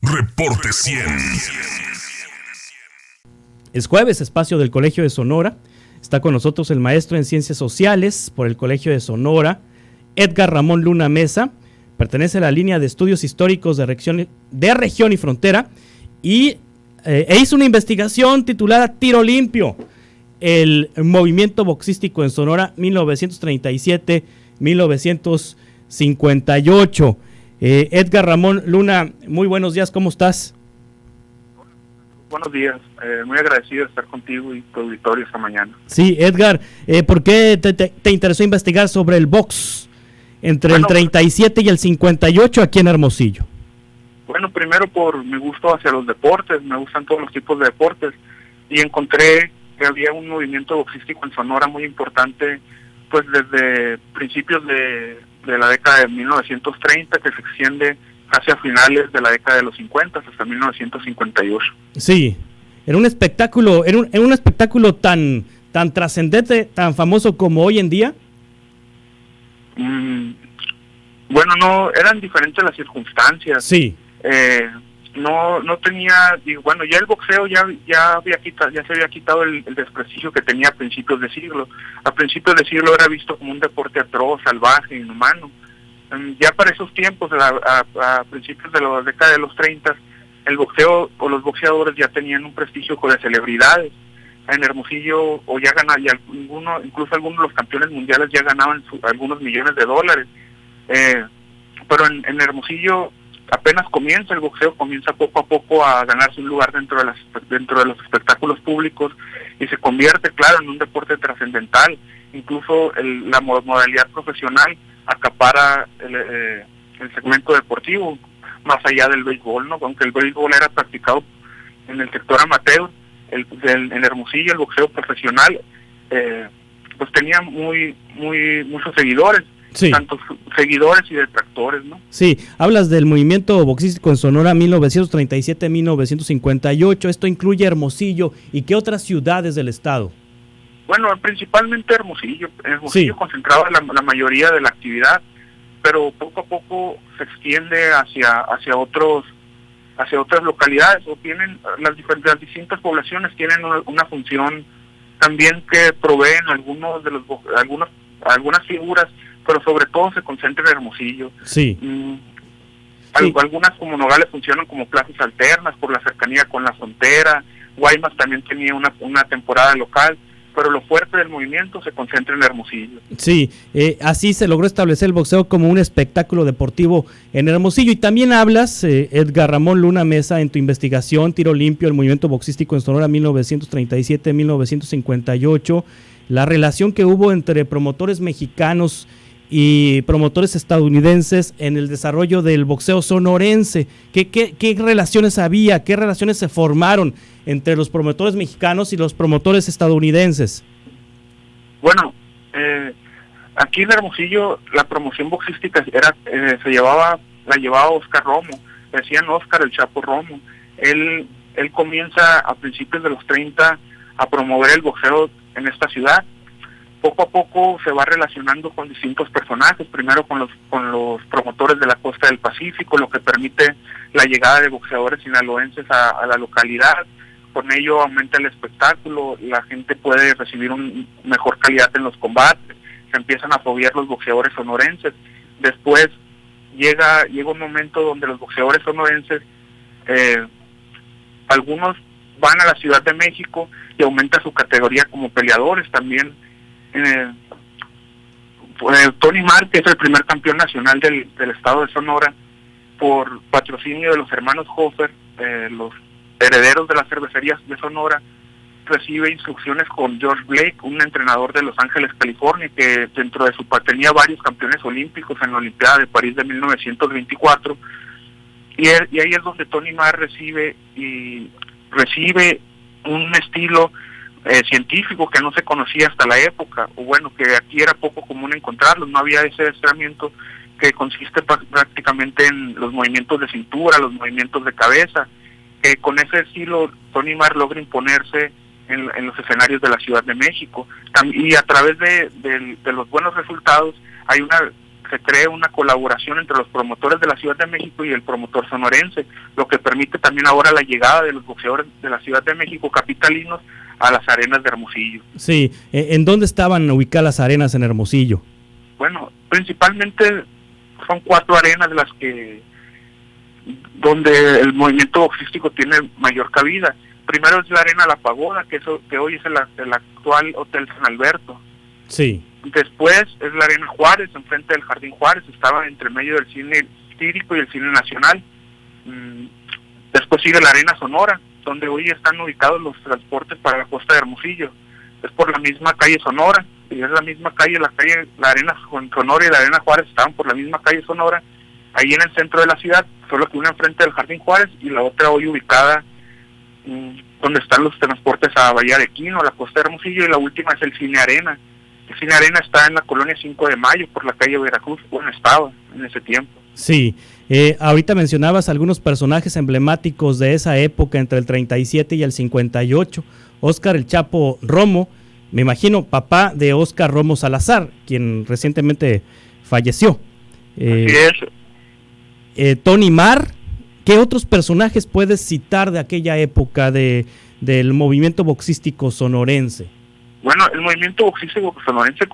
Reporte 100. Es jueves, espacio del Colegio de Sonora. Está con nosotros el maestro en Ciencias Sociales por el Colegio de Sonora, Edgar Ramón Luna Mesa. Pertenece a la línea de estudios históricos de región y frontera e hizo una investigación titulada Tiro Limpio, el movimiento boxístico en Sonora 1937-1958. Edgar Ramón Luna, muy buenos días, ¿cómo estás? Buenos días, muy agradecido de estar contigo y tu auditorio esta mañana. Sí, Edgar, ¿por qué te interesó investigar sobre el box entre el 37 y el 58 aquí en Hermosillo? Bueno, primero por mi gusto hacia los deportes, me gustan todos los tipos de deportes, y encontré que había un movimiento boxístico en Sonora muy importante, pues desde principios de la década de 1930, que se extiende hacia finales de la década de los 50 hasta 1958. Sí, era un espectáculo, era un espectáculo tan trascendente, tan famoso como hoy en día. Bueno, no, eran diferentes las circunstancias. Sí. No tenía, bueno, ya el boxeo ya se había quitado el desprestigio que tenía a principios de siglo. A principios de siglo era visto como un deporte atroz, salvaje, inhumano. Ya para esos tiempos, a principios de la década de los 30, el boxeo o los boxeadores ya tenían un prestigio de celebridades. En Hermosillo, incluso algunos de los campeones mundiales ya ganaban algunos millones de dólares. Pero en Hermosillo apenas comienza el boxeo, comienza poco a poco a ganarse un lugar dentro de los espectáculos públicos y se convierte, claro, en un deporte trascendental. Incluso la modalidad profesional acapara el segmento deportivo, más allá del béisbol, ¿no? Aunque el béisbol era practicado en el sector amateur, en Hermosillo el boxeo profesional pues tenía muchos seguidores. Sí. Tanto seguidores y detractores, ¿no? Sí, hablas del movimiento boxístico en Sonora 1937-1958, esto incluye Hermosillo y qué otras ciudades del estado. Bueno, principalmente Hermosillo sí. Concentraba la mayoría de la actividad, pero poco a poco se extiende hacia otras localidades, o tienen las distintas poblaciones tienen una función también que proveen algunas figuras, pero sobre todo se concentra en Hermosillo. Sí. Algunas como Nogales funcionan como plazas alternas por la cercanía con la frontera. Guaymas también tenía una temporada local, pero lo fuerte del movimiento se concentra en Hermosillo. Sí, así se logró establecer el boxeo como un espectáculo deportivo en Hermosillo. Y también hablas, Edgar Ramón Luna Mesa, en tu investigación Tiro Limpio, el movimiento boxístico en Sonora 1937-1958, la relación que hubo entre promotores mexicanos y promotores estadounidenses en el desarrollo del boxeo sonorense. ¿Qué relaciones había? ¿Qué relaciones se formaron entre los promotores mexicanos y los promotores estadounidenses? Bueno, aquí en Hermosillo la promoción boxística la llevaba Oscar Romo, decían Oscar el Chapo Romo. Él comienza a principios de los 30 a promover el boxeo en esta ciudad. Poco a poco se va relacionando con distintos personajes, primero con los promotores de la costa del Pacífico, lo que permite la llegada de boxeadores sinaloenses a la localidad. Con ello aumenta el espectáculo, la gente puede recibir una mejor calidad en los combates, se empiezan a foguear los boxeadores sonorenses. Después llega un momento donde los boxeadores sonorenses, algunos van a la Ciudad de México y aumenta su categoría como peleadores también. Tony Marr, que es el primer campeón nacional del estado de Sonora, por patrocinio de los hermanos Hofer, los herederos de las cervecerías de Sonora, recibe instrucciones con George Blake, un entrenador de Los Ángeles, California, que dentro de su tenía varios campeones olímpicos en la Olimpiada de París de 1924, y ahí es donde Tony Marr recibe un estilo científico que no se conocía hasta la época, o bueno, que aquí era poco común encontrarlo. No había ese adiestramiento que consiste prácticamente en los movimientos de cintura, los movimientos de cabeza, que con ese estilo Tony Marr logra imponerse en los escenarios de la Ciudad de México, y a través de los buenos resultados hay una se cree una colaboración entre los promotores de la Ciudad de México y el promotor sonorense, lo que permite también ahora la llegada de los boxeadores de la Ciudad de México capitalinos a las arenas de Hermosillo. Sí, ¿en dónde estaban ubicadas las arenas en Hermosillo? Bueno, principalmente son 4 arenas donde el movimiento boxístico tiene mayor cabida. Primero es la Arena La Pagoda, que hoy es el actual Hotel San Alberto. Sí. Después es la Arena Juárez, enfrente del Jardín Juárez, estaba entre medio del cine lírico y el cine nacional. Después sigue la Arena Sonora, donde hoy están ubicados los transportes para la costa de Hermosillo. Es por la misma calle Sonora, y es la misma calle, la Arena Sonora y la Arena Juárez estaban por la misma calle Sonora, ahí en el centro de la ciudad, solo que una enfrente del Jardín Juárez y la otra hoy ubicada donde están los transportes a Bahía de Quino, a la costa de Hermosillo, y la última es el Cine Arena. El Cine Arena está en la colonia 5 de Mayo, por la calle Veracruz, bueno, estaba en ese tiempo. Sí, ahorita mencionabas algunos personajes emblemáticos de esa época, entre el 37 y el 58, Óscar el Chapo Romo, me imagino papá de Óscar Romo Salazar, quien recientemente falleció. Así es. Tony Marr. ¿Qué otros personajes puedes citar de aquella época del movimiento boxístico sonorense? Bueno, el movimiento boxístico sonorense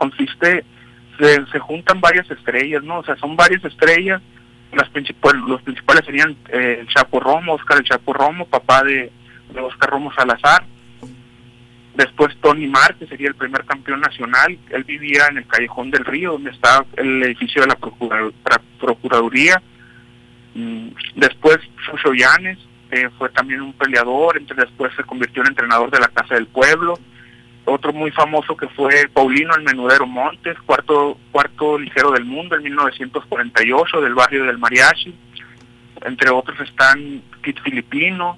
se juntan varias estrellas, ¿no? O sea, son varias estrellas. Los principales serían el Chapo Romo, Óscar el Chapo Romo, papá de Óscar Romo Salazar. Después Tony Marr, que sería el primer campeón nacional. Él vivía en el Callejón del Río, donde está el edificio de la Procuraduría. Después Chucho Llanes, fue también un peleador, después se convirtió en entrenador de la Casa del Pueblo. Otro muy famoso que fue Paulino el Menudero Montes, cuarto ligero del mundo en 1948, del barrio del Mariachi. Entre otros están Kit Filipino,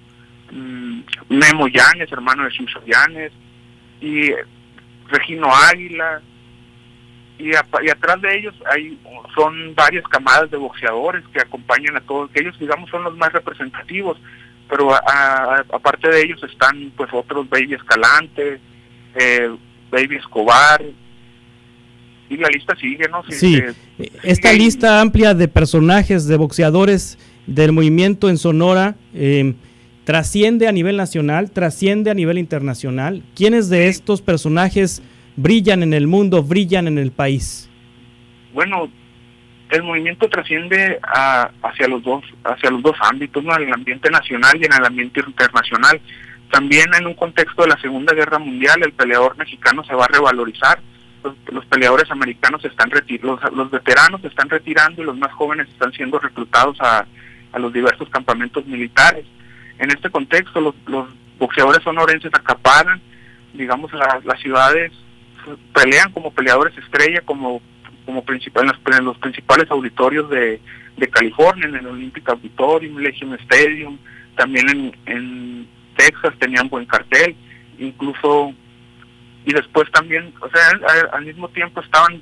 Memo Llanes, hermano de Chucho Llanes, y Regino Águila. Y atrás de ellos son varias camadas de boxeadores que acompañan a todos, que ellos digamos son los más representativos, pero aparte de ellos están pues otros, Baby Escalante, Baby Escobar, y la lista sigue, ¿no? Sí, esta lista amplia de personajes, de boxeadores del movimiento en Sonora, trasciende a nivel nacional, trasciende a nivel internacional. ¿Quiénes de estos personajes brillan en el mundo, brillan en el país? Bueno, el movimiento trasciende hacia los dos ámbitos, ¿no? En el ambiente nacional y en el ambiente internacional. También en un contexto de la Segunda Guerra Mundial, el peleador mexicano se va a revalorizar. Los peleadores americanos los veteranos se están retirando y los más jóvenes están siendo reclutados a los diversos campamentos militares. En este contexto, los boxeadores sonorenses acaparan, digamos, las ciudades, pelean como peleadores estrella, como en los principales auditorios de California, en el Olympic Auditorium, Legion Stadium, también en Texas tenían buen cartel, incluso, y después también, o sea, al mismo tiempo estaban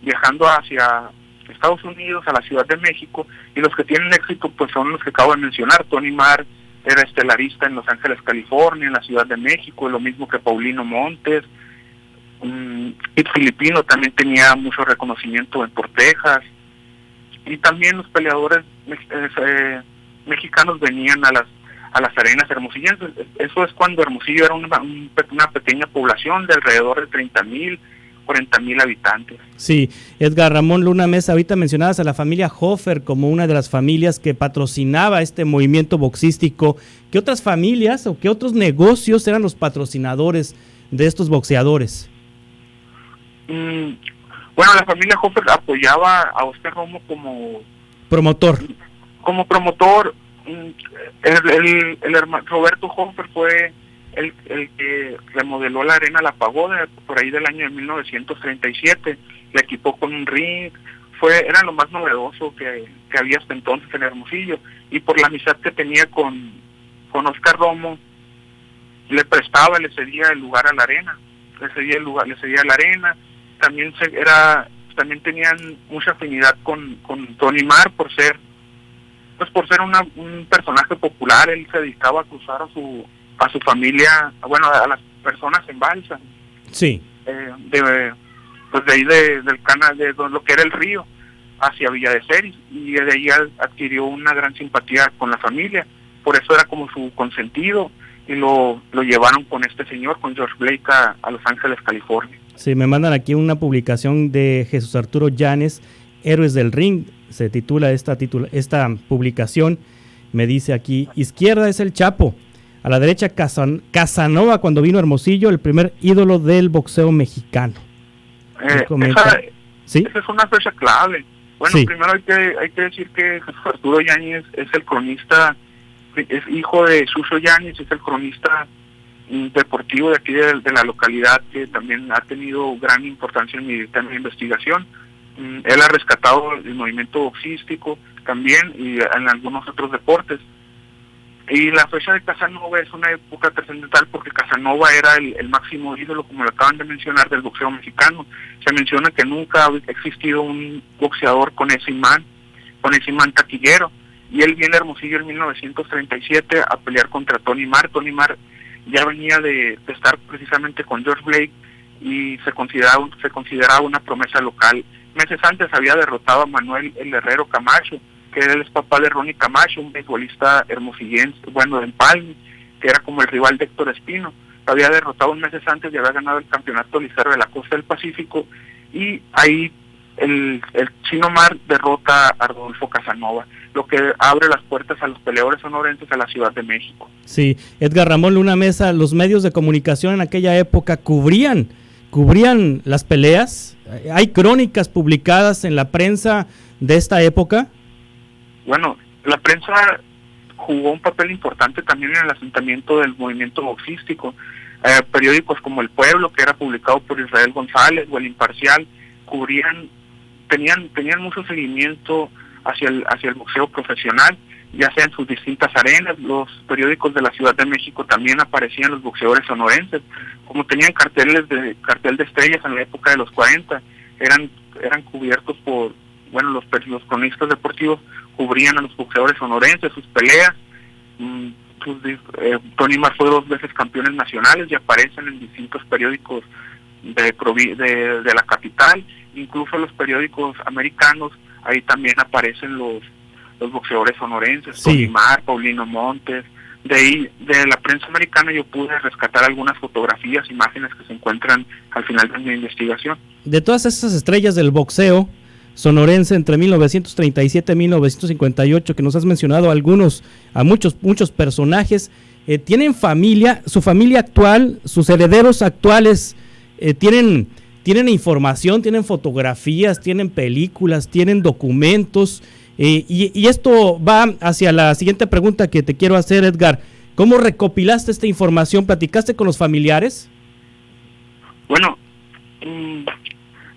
viajando hacia Estados Unidos, a la Ciudad de México, y los que tienen éxito pues son los que acabo de mencionar. Tony Marr era estelarista en Los Ángeles, California, en la Ciudad de México, lo mismo que Paulino Montes. Kit Filipino también tenía mucho reconocimiento por Texas, y también los peleadores mexicanos venían a las arenas hermosillenses. Eso es cuando Hermosillo era una pequeña población de alrededor de 30,000, 40,000 habitantes. Sí, Edgar Ramón Luna Mesa, ahorita mencionabas a la familia Hofer como una de las familias que patrocinaba este movimiento boxístico. ¿Qué otras familias o qué otros negocios eran los patrocinadores de estos boxeadores? Bueno, la familia Hofer apoyaba a Óscar Romo como promotor. El hermano Roberto Hofer fue el que remodeló la Arena La Pagoda por ahí del año de 1937, le equipó con un ring, era lo más novedoso que había hasta entonces en Hermosillo, y por la amistad que tenía con Óscar Romo, le cedía el lugar a la arena, le cedía la arena. También tenían mucha afinidad con Tony Marr por ser un personaje popular. Él se dedicaba a cruzar a su familia, bueno, a las personas en balsa. Sí. De ahí del canal, de lo que era el río. hacia Villa de Ceres, y de ahí adquirió una gran simpatía con la familia. Por eso era como su consentido, y lo llevaron con este señor, con George Blake, a Los Ángeles, California. Sí, me mandan aquí una publicación de Jesús Arturo Llanes, Héroes del Ring, se titula esta publicación. Me dice aquí: izquierda es el Chapo, a la derecha Casanova, cuando vino Hermosillo, el primer ídolo del boxeo mexicano. ¿Sí? Esa es una fecha clave. Bueno, sí. Primero hay que decir que Jesús Arturo Yáñez es el cronista, es hijo de Suso Yáñez, es el cronista deportivo de aquí de la localidad, que también ha tenido gran importancia en mi investigación. Él ha rescatado el movimiento boxístico también, y en algunos otros deportes. Y la fecha de Casanova es una época trascendental porque Casanova era el máximo ídolo, como lo acaban de mencionar, del boxeo mexicano. Se menciona que nunca ha existido un boxeador con ese imán taquillero. Y él viene a Hermosillo en 1937 a pelear contra Tony Marr. Tony Marr ya venía de estar precisamente con George Blake, y se consideraba una promesa local. Meses antes había derrotado a Manuel el Herrero Camacho, que él es papá de Ronnie Camacho, un beisbolista hermosillense, bueno, de Empalme, que era como el rival de Héctor Espino. Lo había derrotado meses antes y había ganado el campeonato ligero de la costa del Pacífico, y ahí el Chino Marr derrota a Rodolfo Casanova, lo que abre las puertas a los peleadores sonorenses a la Ciudad de México. Sí, Edgar Ramón Luna Mesa, los medios de comunicación en aquella época cubrían las peleas. ¿Hay crónicas publicadas en la prensa de esta época? Bueno, la prensa jugó un papel importante también en el asentamiento del movimiento boxístico. Periódicos como El Pueblo, que era publicado por Israel González, o El Imparcial, tenían mucho seguimiento hacia el boxeo profesional, ya sea en sus distintas arenas. Los periódicos de la Ciudad de México también aparecían los boxeadores sonorenses, como tenían cartel de estrellas en la época de los 40, eran cubiertos por, bueno, los cronistas deportivos cubrían a los boxeadores sonorenses, sus peleas. Tony Marr fue 2 veces campeones nacionales y aparecen en distintos periódicos de la capital, incluso los periódicos americanos. Ahí también aparecen los boxeadores sonorenses, sí. Tony Marr, Paulino Montes. De la prensa americana yo pude rescatar algunas fotografías, imágenes que se encuentran al final de mi investigación. De todas esas estrellas del boxeo sonorense entre 1937 y 1958, que nos has mencionado a muchos personajes, ¿tienen familia, su familia actual, sus herederos actuales, tienen información, tienen fotografías, tienen películas, tienen documentos? Y esto va hacia la siguiente pregunta que te quiero hacer, Edgar. ¿Cómo recopilaste esta información? ¿Platicaste con los familiares? Bueno,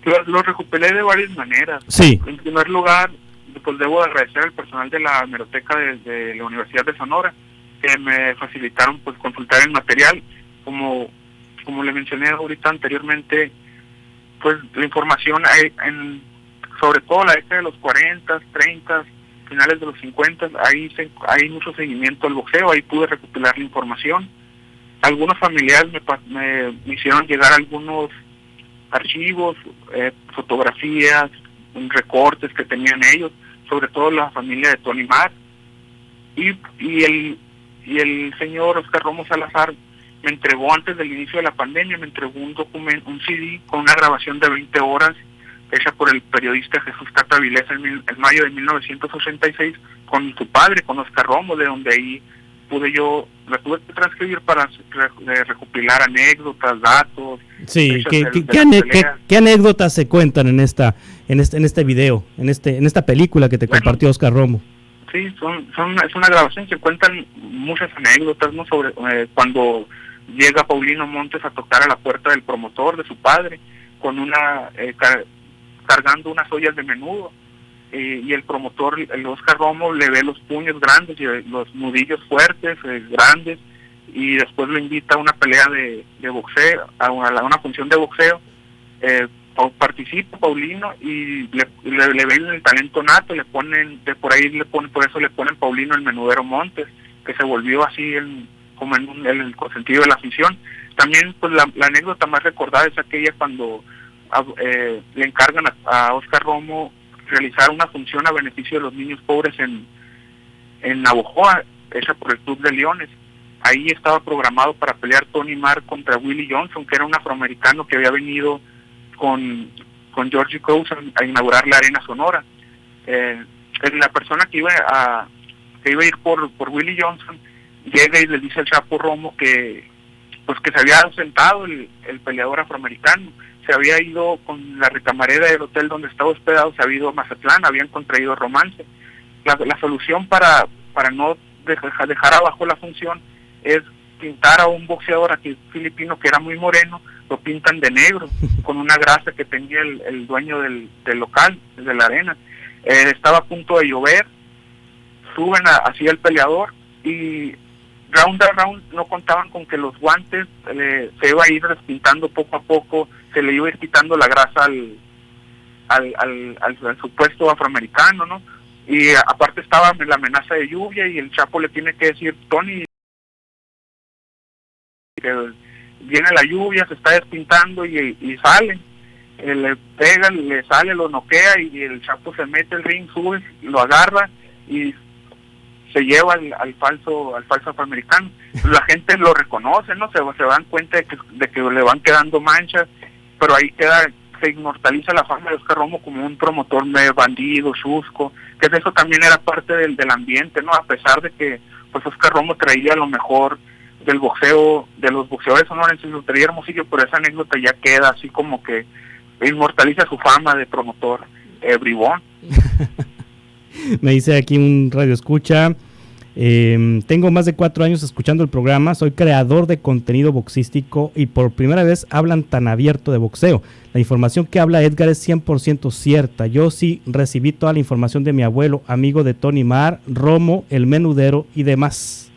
lo recopilé de varias maneras. Sí. En primer lugar, pues debo agradecer al personal de la hemeroteca de la Universidad de Sonora, que me facilitaron pues consultar el material. Como le mencioné ahorita anteriormente, pues la información sobre todo la década de los 40, 30, finales de los 50, hay mucho seguimiento al boxeo, ahí pude recopilar la información. Algunos familiares me hicieron llegar algunos archivos, fotografías, recortes que tenían ellos, sobre todo la familia de Tony Marr. Y el señor Oscar Romo Salazar me entregó, antes del inicio de la pandemia, me entregó un CD con una grabación de 20 horas hecha por el periodista Jesús Cata Vilés en mayo de 1986 con su padre, con Oscar Romo, de donde ahí la tuve que transcribir para recopilar anécdotas, datos. Sí, ¿qué anécdotas se cuentan en este video, en esta película que te compartió Oscar Romo? Sí, es una grabación que cuentan muchas anécdotas, ¿no? Sobre cuando llega Paulino Montes a tocar a la puerta del promotor de su padre con cargando unas ollas de menudo, y el promotor, el Oscar Romo, le ve los puños grandes y los nudillos fuertes, grandes, y después lo invita a una pelea de boxeo, a una función de boxeo. Participa Paulino y le ven el talento nato, por eso le ponen Paulino el Menudero Montes, que se volvió así como en el sentido de la afición. También pues la anécdota más recordada es aquella cuando le encargan a Oscar Romo realizar una función a beneficio de los niños pobres en Navojoa, hecha por el Club de Leones. Ahí estaba programado para pelear Tony Marr contra Willie Johnson, que era un afroamericano que había venido con Georgie Cousin a inaugurar la Arena Sonora. La persona que iba a ir por Willie Johnson llega y le dice al Chapo Romo que se había ausentado el peleador afroamericano, se había ido con la recamarera del hotel donde estaba hospedado, se había ido a Mazatlán, habían contraído romance. La solución para no dejar abajo la función es pintar a un boxeador aquí filipino que era muy moreno, lo pintan de negro, con una grasa que tenía el dueño del local, de la arena. Estaba a punto de llover, suben hacia el peleador y round a round no contaban con que los guantes se iba a ir despintando poco a poco, se le iba a ir quitando la grasa al supuesto afroamericano, ¿no? Y aparte estaba la amenaza de lluvia y el Chapo le tiene que decir, Tony, que viene la lluvia, se está despintando y sale, le pega, le sale, lo noquea y el Chapo se mete el ring, sube, lo agarra y se lleva al falso afroamericano. La gente lo reconoce, ¿no? Se dan cuenta de que le van quedando manchas, pero ahí se inmortaliza la fama de Oscar Romo como un promotor bandido, chusco, que eso también era parte del ambiente, ¿no? A pesar de que pues Oscar Romo traía lo mejor del boxeo, de los boxeadores sonorenses, lo traía Hermosillo, pero esa anécdota ya queda así como que inmortaliza su fama de promotor bribón. Me dice aquí un radio escucha, tengo más de 4 años escuchando el programa, soy creador de contenido boxístico y por primera vez hablan tan abierto de boxeo. La información que habla Edgar es 100% cierta. Yo sí recibí toda la información de mi abuelo, amigo de Tony Marr, Romo, el Menudero y demás.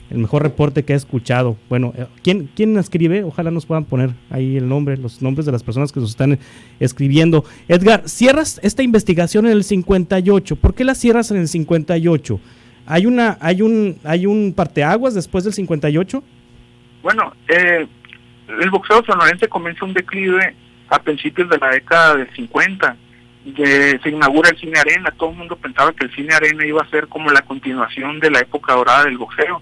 El mejor reporte que he escuchado. Bueno, ¿quién escribe? Ojalá nos puedan poner ahí los nombres de las personas que nos están escribiendo. Edgar, cierras esta investigación en el 58. ¿Por qué la cierras en el 58? ¿Hay un parteaguas después del 58? Bueno, el boxeo sonorense comienza un declive a principios de la década del 50. Se inaugura el Cine Arena. Todo el mundo pensaba que el Cine Arena iba a ser como la continuación de la época dorada del boxeo.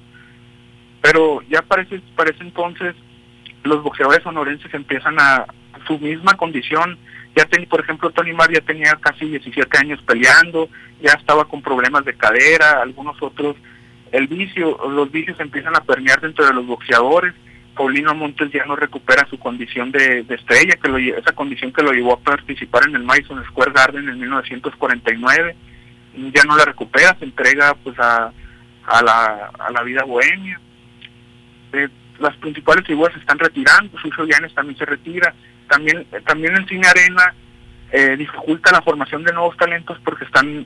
Pero ya parece entonces los boxeadores sonorenses empiezan a su misma condición. Por ejemplo, Tony Marr ya tenía casi 17 años peleando, ya estaba con problemas de cadera, algunos otros. Los vicios empiezan a permear dentro de los boxeadores. Paulino Montes ya no recupera su condición de estrella, esa condición que lo llevó a participar en el Madison Square Garden en 1949. Ya no la recupera, se entrega pues a la vida bohemia. Las principales figuras se están retirando, Suso Llanes también se retira, también el Cine Arena dificulta la formación de nuevos talentos porque están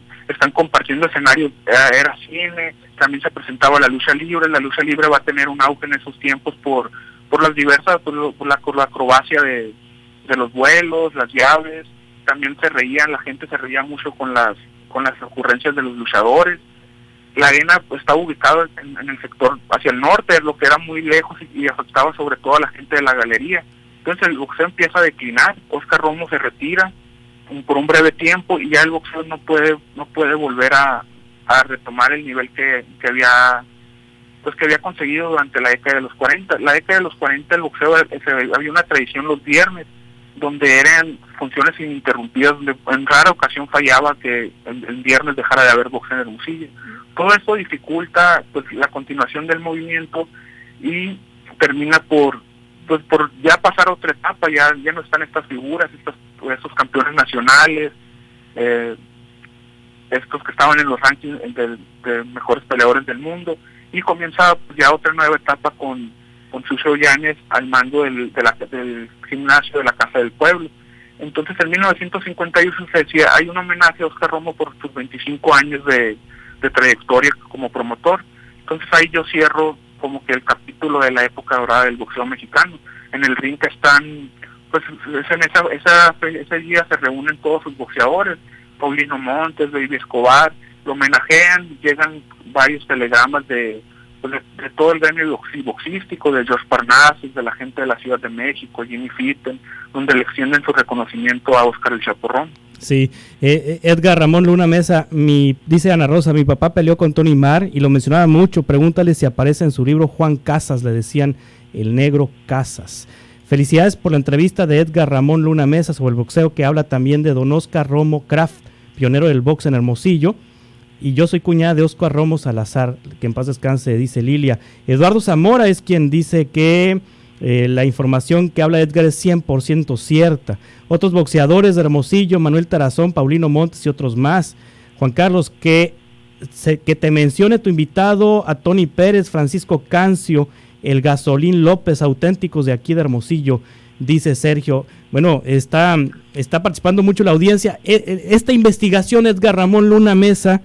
compartiendo escenarios. Era cine, también se presentaba la lucha libre va a tener un auge en esos tiempos por las diversas, por la acrobacia de los vuelos, las llaves. También la gente se reía mucho con las ocurrencias de los luchadores. La arena pues, estaba ubicada en el sector hacia el norte, lo que era muy lejos y afectaba sobre todo a la gente de la galería. Entonces el boxeo empieza a declinar, Oscar Romo se retira por un breve tiempo y ya el boxeo no puede volver a retomar el nivel que había conseguido durante la década de los 40. La década de los 40 el boxeo había una tradición los viernes, donde eran funciones ininterrumpidas, donde en rara ocasión fallaba que el viernes dejara de haber boxeo en Hermosillo. Todo esto dificulta pues la continuación del movimiento y termina por ya pasar a otra etapa. Ya no están estas figuras, estos campeones nacionales, estos que estaban en los rankings de mejores peleadores del mundo, y comienza ya otra nueva etapa con Suso Llanes al mando del gimnasio de la Casa del Pueblo. Entonces en 1951 se decía, hay un homenaje a Oscar Romo por sus 25 años de trayectoria como promotor. Entonces ahí yo cierro como que el capítulo de la época dorada del boxeo mexicano. En el ring están, pues en ese día se reúnen todos sus boxeadores, Paulino Montes, Baby Escobar, lo homenajean, llegan varios telegramas de todo el gremio boxístico, de George Parnassus, de la gente de la Ciudad de México, Jimmy Fitten, donde le extienden su reconocimiento a Oscar el Chapo Romo. Sí, Edgar Ramón Luna Mesa, dice Ana Rosa, mi papá peleó con Tony Marr y lo mencionaba mucho, pregúntale si aparece en su libro Juan Casas, le decían el negro Casas. Felicidades por la entrevista de Edgar Ramón Luna Mesa sobre el boxeo, que habla también de don Oscar Romo Kraft, pionero del box en Hermosillo, y yo soy cuñada de Oscar Romo Salazar, que en paz descanse, dice Lilia. Eduardo Zamora es quien dice que la información que habla Edgar es 100% cierta. Otros boxeadores de Hermosillo, Manuel Tarazón, Paulino Montes y otros más. Juan Carlos, que te mencione tu invitado a Tony Pérez, Francisco Cancio, el Gasolín López, auténticos de aquí de Hermosillo, dice Sergio. Bueno, está participando mucho la audiencia. Esta investigación, Edgar Ramón Luna Mesa,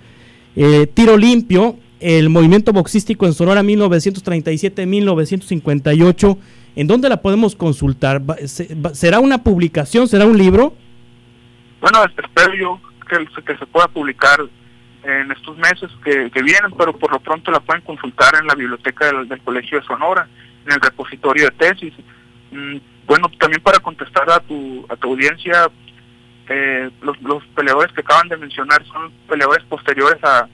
tiro limpio, el movimiento boxístico en Sonora 1937-1958, ¿en dónde la podemos consultar? ¿Será una publicación? ¿Será un libro? Bueno, espero yo que se pueda publicar en estos meses que vienen, pero por lo pronto la pueden consultar en la biblioteca del Colegio de Sonora, en el repositorio de tesis. Bueno, también para contestar a tu audiencia, los peleadores que acaban de mencionar son peleadores posteriores a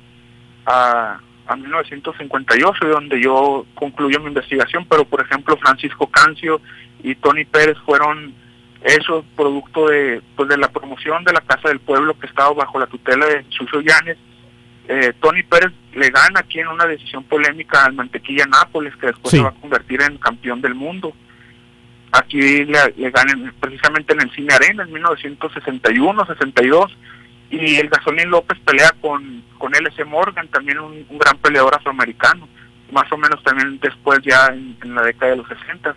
1958, donde yo concluyo mi investigación, pero por ejemplo Francisco Cancio y Tony Pérez fueron esos producto de la promoción de la Casa del Pueblo, que estaba bajo la tutela de Chucho Llanes. Tony Pérez le gana aquí en una decisión polémica al Mantequilla Nápoles, que después se va a convertir en campeón del mundo. Aquí le ganan precisamente en el Cine Arena en 1961-62, y el Gasolín López pelea con L.C. Morgan, también un gran peleador afroamericano, más o menos también después ya en la década de los 60.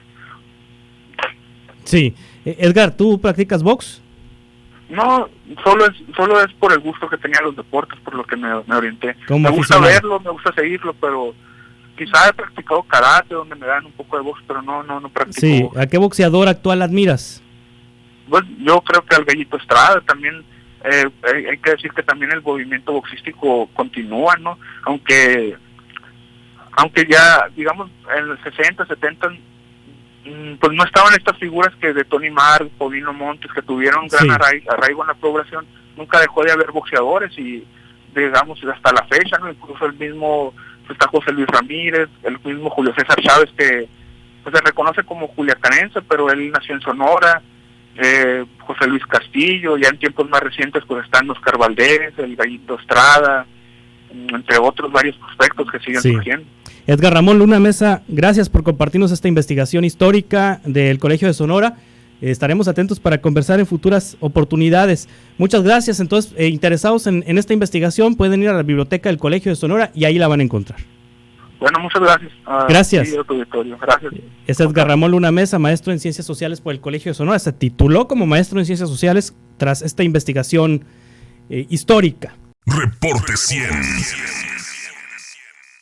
Sí. Edgar, ¿tú practicas box? No, solo es por el gusto que tenía los deportes, por lo que me orienté. Me gusta verlo, me gusta seguirlo, pero quizá he practicado karate, donde me dan un poco de box, pero no practico. Sí, ¿a qué boxeador actual admiras? Pues yo creo que al Gallito Estrada también. Hay que decir que también el movimiento boxístico continúa, ¿no? Aunque ya, digamos, en los 60, 70, pues no estaban estas figuras que de Tony Marr, Paulino Montes, que tuvieron gran arraigo en la población. Nunca dejó de haber boxeadores y, digamos, hasta la fecha, ¿no? Incluso el mismo, está José Luis Ramírez, el mismo Julio César Chávez, que pues se reconoce como culiacanense, pero él nació en Sonora. José Luis Castillo, ya en tiempos más recientes pues están Oscar Valdés, el Gallito Estrada, entre otros varios prospectos que siguen surgiendo. Edgar Ramón Luna Mesa, gracias por compartirnos esta investigación histórica del Colegio de Sonora. Estaremos atentos para conversar en futuras oportunidades. Muchas gracias. Entonces, interesados en esta investigación, pueden ir a la biblioteca del Colegio de Sonora y ahí la van a encontrar. Bueno, muchas gracias. Gracias. Gracias. Es Edgar Ramón Luna Mesa, maestro en Ciencias Sociales por el Colegio de Sonora. Se tituló como maestro en Ciencias Sociales tras esta investigación histórica. Reporte 100.